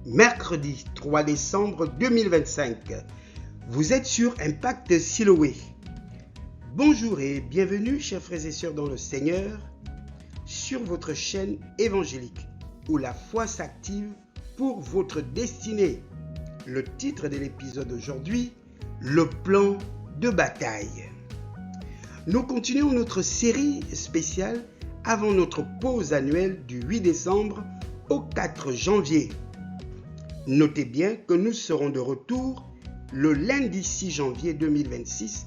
Mercredi 3 décembre 2025. Vous êtes sur Impact Siloé. Bonjour et bienvenue, chers frères et sœurs dans le Seigneur, sur votre chaîne évangélique où la foi s'active pour votre destinée. Le titre de l'épisode d'aujourd'hui, le plan de bataille. Nous continuons notre série spéciale avant notre pause annuelle du 8 décembre au 4 janvier. Notez bien que nous serons de retour le lundi 6 janvier 2026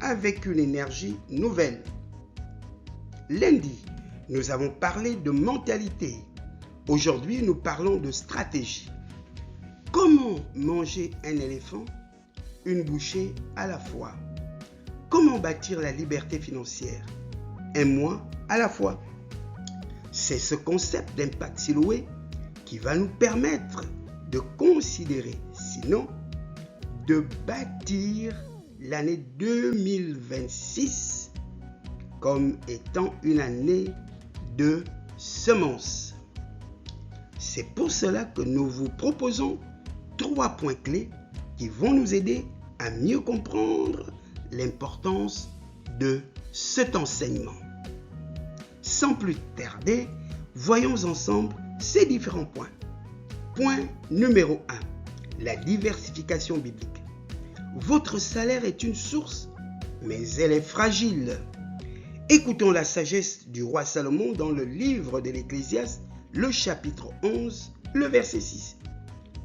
avec une énergie nouvelle. Lundi, nous avons parlé de mentalité. Aujourd'hui, nous parlons de stratégie. Comment manger un éléphant, une bouchée à la fois? Comment bâtir la liberté financière, un mois à la fois? C'est ce concept d'impact Siloé qui va nous permettre de considérer, sinon de bâtir l'année 2026 comme étant une année de semences. C'est pour cela que nous vous proposons 3 points clés qui vont nous aider à mieux comprendre l'importance de cet enseignement. Sans plus tarder, voyons ensemble ces différents points. Point numéro 1, la diversification biblique. Votre salaire est une source, mais elle est fragile. Écoutons la sagesse du roi Salomon dans le livre de l'Ecclésiaste, le chapitre 11, le verset 6.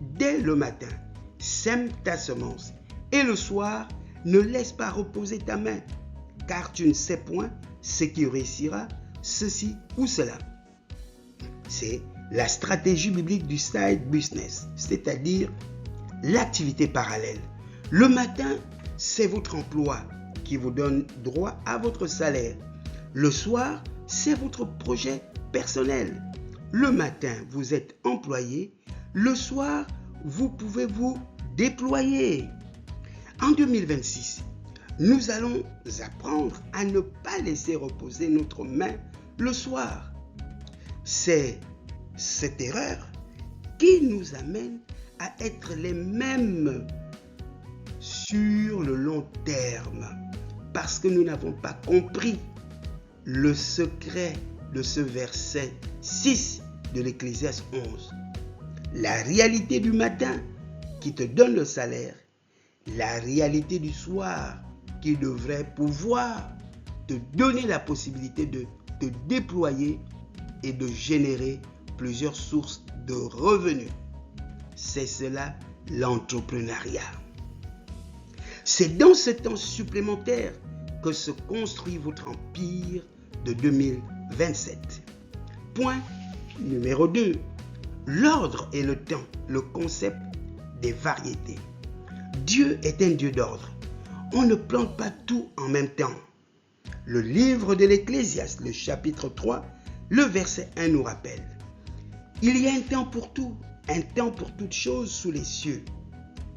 Dès le matin, sème ta semence, et le soir, ne laisse pas reposer ta main, car tu ne sais point ce qui réussira, ceci ou cela. C'est la stratégie biblique du side business, c'est-à-dire l'activité parallèle. Le matin, c'est votre emploi qui vous donne droit à votre salaire. Le soir, c'est votre projet personnel. Le matin, vous êtes employé. Le soir, vous pouvez vous déployer. En 2026, nous allons apprendre à ne pas laisser reposer notre main le soir. C'est cette erreur qui nous amène à être les mêmes sur le long terme parce que nous n'avons pas compris le secret de ce verset 6 de l'Ecclésiaste 11. La réalité du matin qui te donne le salaire, la réalité du soir qui devrait pouvoir te donner la possibilité de te déployer et de générer plusieurs sources de revenus. C'est cela l'entrepreneuriat. C'est dans ce temps supplémentaire que se construit votre empire de 2027. Point numéro 2. L'ordre et le temps, le concept des variétés. Dieu est un Dieu d'ordre. On ne plante pas tout en même temps. Le livre de l'Ecclésiaste, le chapitre 3, le verset 1 nous rappelle. Il y a un temps pour tout, un temps pour toutes choses sous les cieux,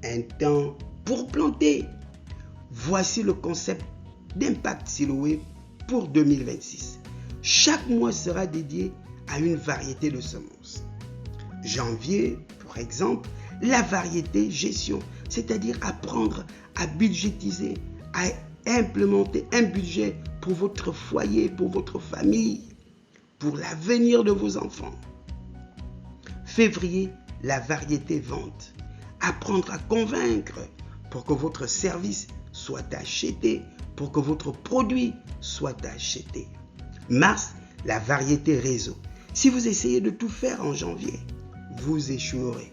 un temps pour planter. Voici le concept d'impact Siloé pour 2026. Chaque mois sera dédié à une variété de semences. Janvier, par exemple, la variété gestion, c'est-à-dire apprendre à budgétiser, à implémenter un budget pour votre foyer, pour votre famille, pour l'avenir de vos enfants. Février, la variété vente. Apprendre à convaincre pour que votre service soit acheté, pour que votre produit soit acheté. Mars, la variété réseau. Si vous essayez de tout faire en janvier, vous échouerez.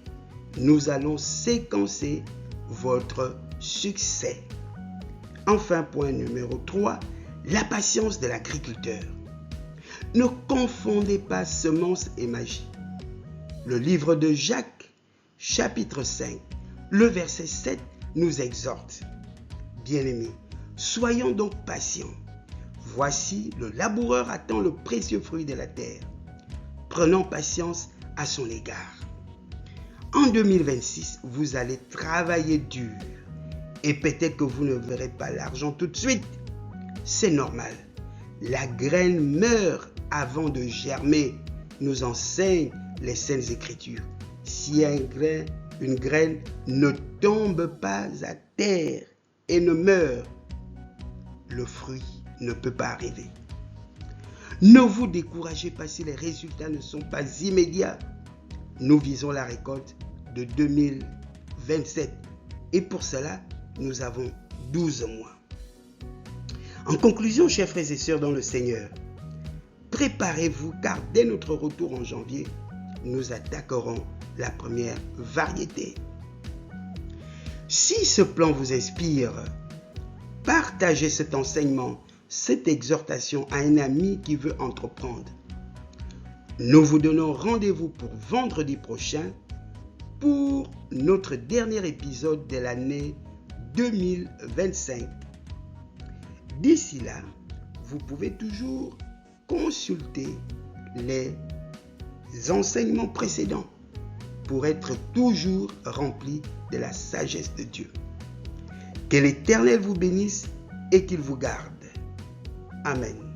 Nous allons séquencer votre succès. Enfin, point numéro 3, la patience de l'agriculteur. Ne confondez pas semence et magie. Le livre de Jacques, chapitre 5, le verset 7 nous exhorte. Bien-aimés, soyons donc patients. Voici, le laboureur attend le précieux fruit de la terre. Prenons patience à son égard. En 2026, vous allez travailler dur et peut-être que vous ne verrez pas l'argent tout de suite. C'est normal. La graine meurt avant de germer, nous enseignent les Saintes Écritures. si une graine ne tombe pas à terre et ne meurt, le fruit ne peut pas arriver. Ne vous découragez pas si les résultats ne sont pas immédiats. Nous visons la récolte de 2027 et pour cela, nous avons 12 mois. En conclusion, chers frères et sœurs dans le Seigneur, préparez-vous car dès notre retour en janvier, nous attaquerons la première variété. Si ce plan vous inspire, partagez cet enseignement, cette exhortation à un ami qui veut entreprendre. Nous vous donnons rendez-vous pour vendredi prochain pour notre dernier épisode de l'année 2025. D'ici là, vous pouvez toujours consulter les enseignements précédents pour être toujours rempli de la sagesse de Dieu. Que l'Éternel vous bénisse et qu'il vous garde. Amen.